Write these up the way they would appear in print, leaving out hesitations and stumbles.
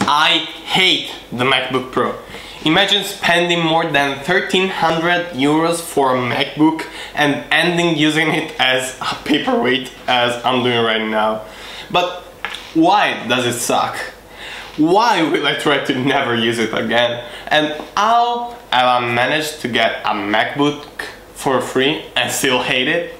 I hate the MacBook Pro. Imagine spending more than 1,300 euros for a MacBook and ending using it as a paperweight as I'm doing right now. But why does it suck? Why will I try to never use it again? And how have I managed to get a MacBook for free and still hate it?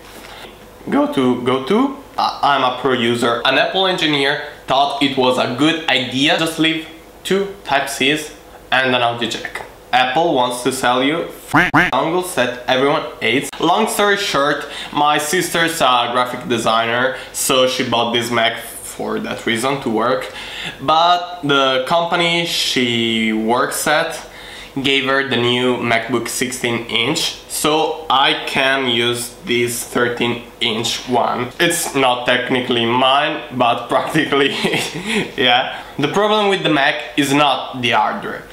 Go to. I'm a pro user. An Apple engineer thought it was a good idea just leave 2 Type-Cs and an audio jack. Apple wants to sell you dongles that everyone hates. Long story short, my sister's a graphic designer, so she bought this Mac for that reason, to work. But the company she works at gave her the new MacBook 16-inch, so I can use this 13-inch one. It's not technically mine, but practically yeah. The problem with the Mac is not the hardware.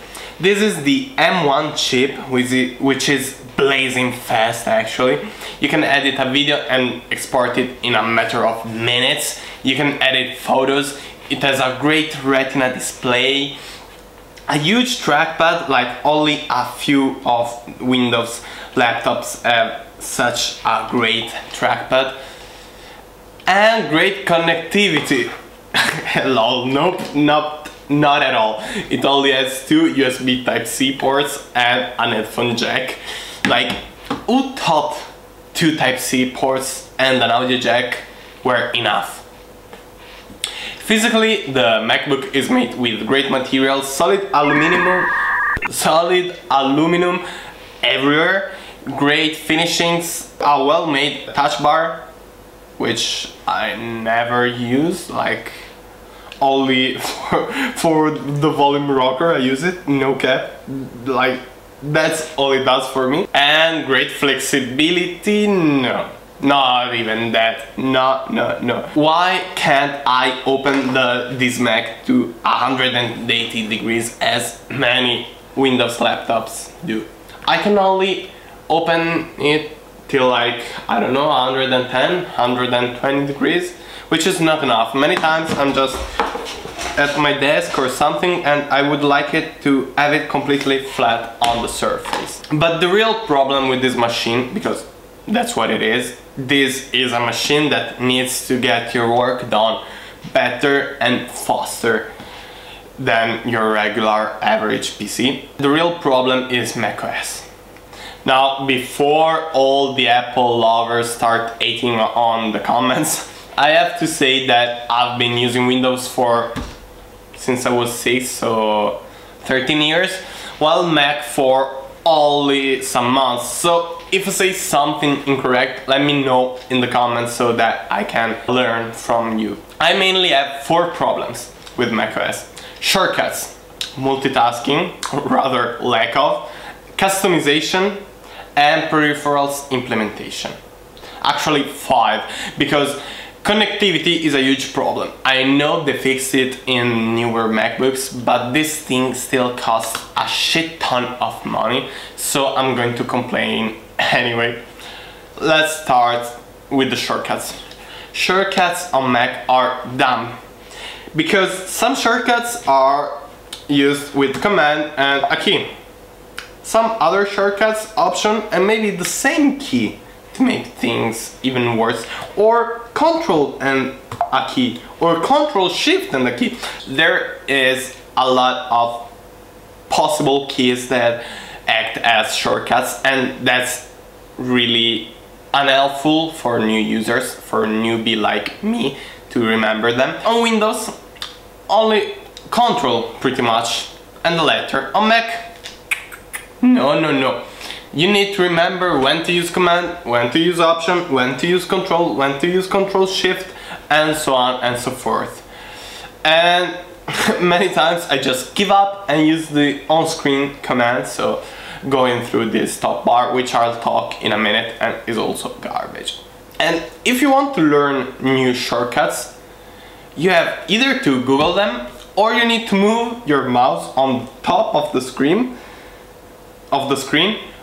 This is the M1 chip, which is blazing fast actually. You can edit a video and export it in a matter of minutes. You can edit photos. It has a great retina display, a huge trackpad, like only a few of Windows laptops have such a great trackpad, and great connectivity. Lol, nope, not at all. It only has 2 USB Type-C ports and an headphone jack. Like, who thought 2 Type-C ports and an audio jack were enough? Physically, the MacBook is made with great materials, solid aluminum everywhere, great finishings, a well-made touch bar, which I never use, like only for the volume rocker I use it, no cap, like that's all it does for me. And great flexibility, no. Not even that, no. Why can't I open this Mac to 180 degrees as many Windows laptops do? I can only open it till like, I don't know, 110, 120 degrees, which is not enough. Many times I'm just at my desk or something and I would like it to have it completely flat on the surface. But the real problem with this machine, because that's what it is, this is a machine that needs to get your work done better and faster than your regular average PC. The real problem is macOS. Now, before all the Apple lovers start hating on the comments, I have to say that I've been using Windows since I was 6, so 13 years, while Mac for only some months. So if I say something incorrect, let me know in the comments so that I can learn from you. I mainly have 4 problems with macOS: shortcuts, multitasking, or rather lack of, customization, and peripherals implementation. Actually 5, because connectivity is a huge problem. I know they fixed it in newer MacBooks, but this thing still costs a shit ton of money, so I'm going to complain anyway. Let's start with the shortcuts. Shortcuts on Mac are dumb, because some shortcuts are used with command and a key. Some other shortcuts option and maybe the same key to make things even worse, or control and a key, or control shift and a key. There is a lot of possible keys that act as shortcuts, and that's really unhelpful for new users, for a newbie like me, to remember them. On Windows, only control pretty much, and the letter. On Mac, no. You need to remember when to use command, when to use option, when to use control, when to use control shift, and so on and so forth. And many times I just give up and use the on-screen command, so going through this top bar, which I'll talk in a minute, and is also garbage. And if you want to learn new shortcuts, you have either to Google them, or you need to move your mouse on top of the screen,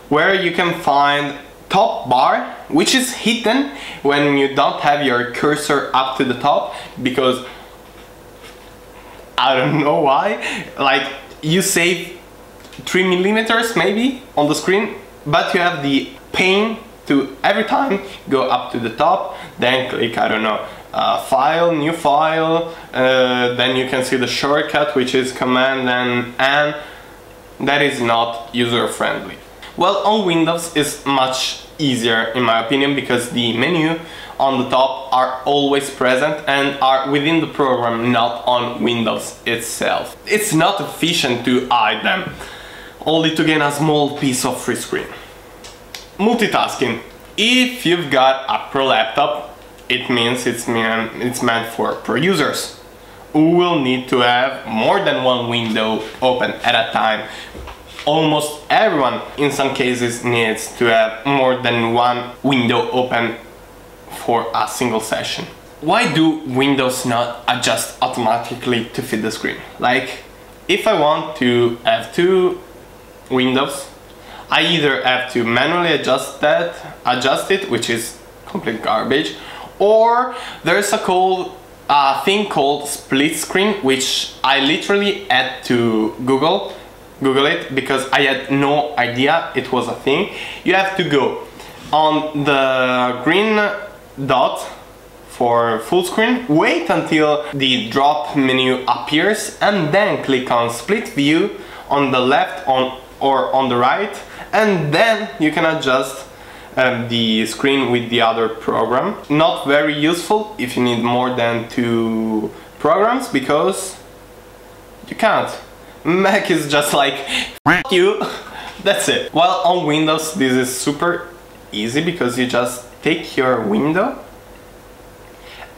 where you can find top bar, which is hidden when you don't have your cursor up to the top, because I don't know why. Like, you save 3 millimeters maybe on the screen, but you have the pain to every time go up to the top, then click, I don't know, file, new file, then you can see the shortcut, which is command and N. That is not user friendly. Well, on Windows is much easier in my opinion, because the menu on the top are always present and are within the program, not on Windows itself. It's not efficient to hide them, only to gain a small piece of free screen. Multitasking. If you've got a pro laptop, it means it's meant for pro users who will need to have more than one window open at a time. Almost everyone in some cases needs to have more than one window open for a single session. Why do Windows not adjust automatically to fit the screen? Like, if I want to have 2 windows, I either have to manually adjust it, which is complete garbage, or there's a thing called split screen, which I literally had to Google it because I had no idea it was a thing. You have to go on the green dot for full screen, wait until the drop menu appears, and then click on split view on the left or on the right, and then you can adjust the screen with the other program. Not very useful if you need more than 2 programs, because you can't. Mac is just like, f you, that's it. While on Windows this is super easy, because you just take your window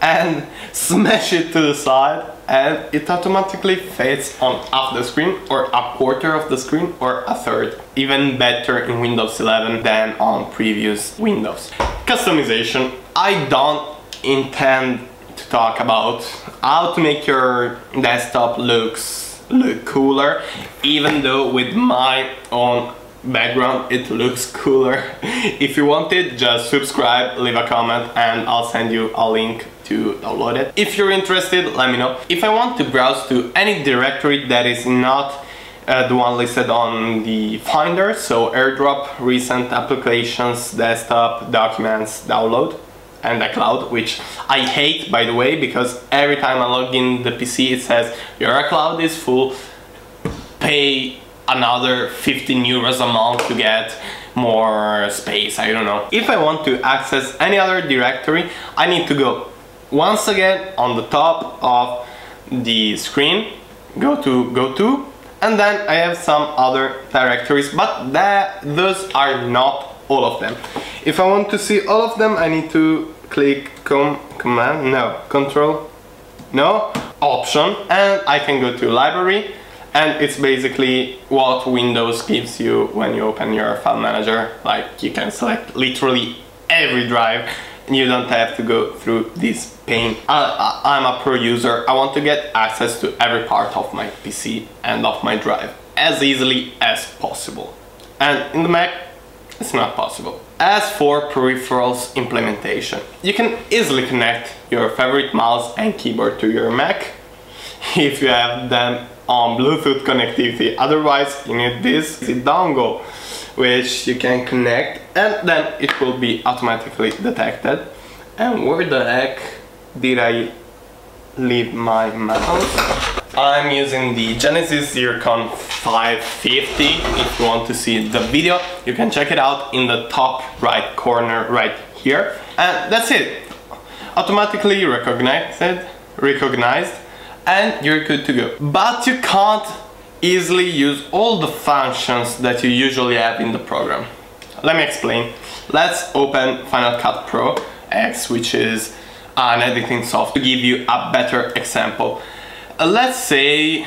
and smash it to the side, and it automatically fades on half the screen, or a quarter of the screen, or a third. Even better in Windows 11 than on previous Windows. Customization. I don't intend to talk about how to make your desktop look cooler, even though with my own background it looks cooler. If you want it, just subscribe, leave a comment, and I'll send you a link to download it. If you're interested, let me know. If I want to browse to any directory that is not the one listed on the Finder, so AirDrop, recent applications, desktop, documents, download, and the cloud, which I hate, by the way, because every time I log in the PC it says your cloud is full, pay another 15 euros a month to get more space, I don't know. If I want to access any other directory, I need to go once again on the top of the screen, go to, and then I have some other directories, but those are not all of them. If I want to see all of them, I need to click control, option, and I can go to library, and it's basically what Windows gives you when you open your file manager. Like, you can select literally every drive, and you don't have to go through this pain. I'm a pro user. I want to get access to every part of my PC and of my drive as easily as possible. And in the Mac, it's not possible. As for peripherals implementation, you can easily connect your favorite mouse and keyboard to your Mac if you have them on Bluetooth connectivity. Otherwise, you need this dongle, which you can connect, and then it will be automatically detected. And where the heck did I leave my mouse? I'm using the Genesis Zircon 550. If you want to see the video, you can check it out in the top right corner right here. And that's it. Automatically recognized, and you're good to go. But you can't easily use all the functions that you usually have in the program. Let me explain. Let's open Final Cut Pro X, which is an editing software, to give you a better example. Let's say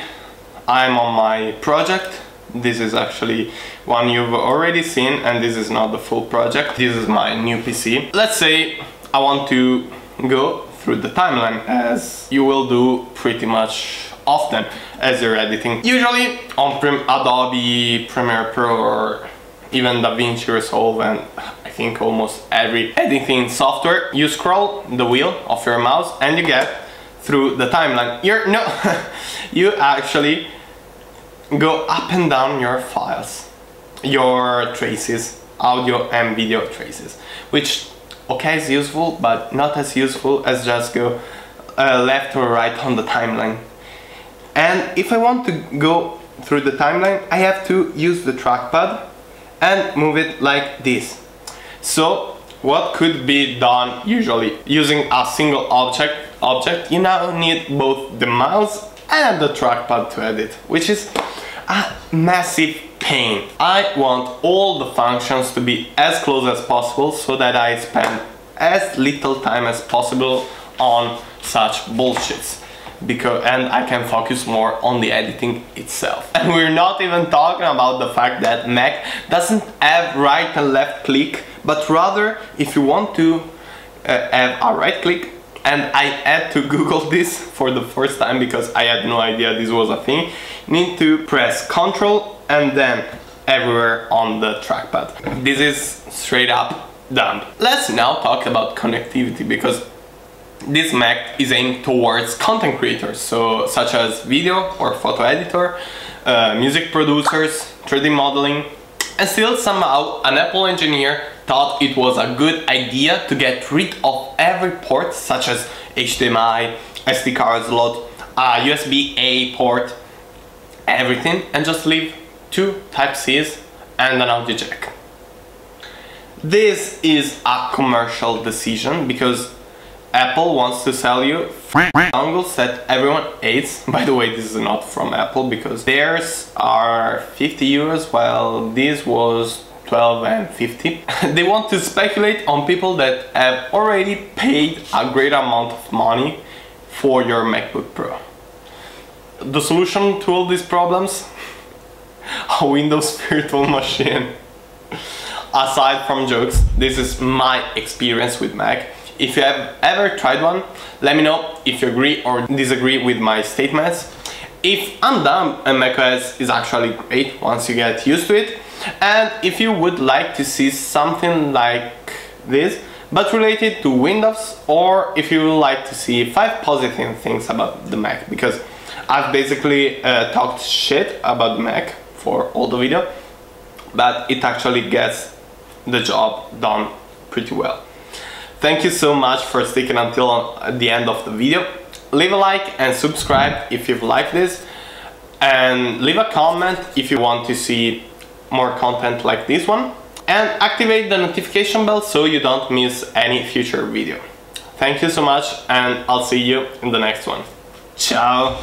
I'm on my project. This is actually one you've already seen, and this is not the full project. This is my new PC. Let's say I want to go through the timeline, as you will do pretty much often as you're editing. Usually on Adobe Premiere Pro or even DaVinci Resolve, and I think almost every editing software, you scroll the wheel of your mouse and you get through the timeline. you actually go up and down your files, your traces, audio and video traces, which okay is useful, but not as useful as just go left or right on the timeline. And if I want to go through the timeline, I have to use the trackpad and move it like this. So what could be done usually using a single object, you now need both the mouse and the trackpad to edit, which is a massive pain. I want all the functions to be as close as possible so that I spend as little time as possible on such bullshits. And I can focus more on the editing itself. And we're not even talking about the fact that Mac doesn't have right and left click, but rather if you want to have a right click, and I had to Google this for the first time because I had no idea this was a thing, you need to press Ctrl and then everywhere on the trackpad. This is straight up dumb. Let's now talk about connectivity, because this Mac is aimed towards content creators, so such as video or photo editor, music producers, 3D modeling, and still somehow an Apple engineer thought it was a good idea to get rid of every port such as HDMI, SD card slot, USB-A port, everything, and just leave two Type-Cs and an audio jack. This is a commercial decision because Apple wants to sell you dongles that everyone hates. By the way, this is not from Apple because theirs are 50 euros while this was 12 and 50. They want to speculate on people that have already paid a great amount of money for your MacBook Pro. The solution to all these problems? A Windows virtual machine. Aside from jokes, this is my experience with Mac. If you have ever tried one, let me know if you agree or disagree with my statements. If I'm dumb, and macOS is actually great once you get used to it. And if you would like to see something like this, but related to Windows, or if you would like to see 5 positive things about the Mac, because I've basically talked shit about the Mac for all the video, but it actually gets the job done pretty well. Thank you so much for sticking until the end of the video. Leave a like and subscribe if you've liked this, and leave a comment if you want to see more content like this one, and activate the notification bell so you don't miss any future video. Thank you so much, and I'll see you in the next one. Ciao!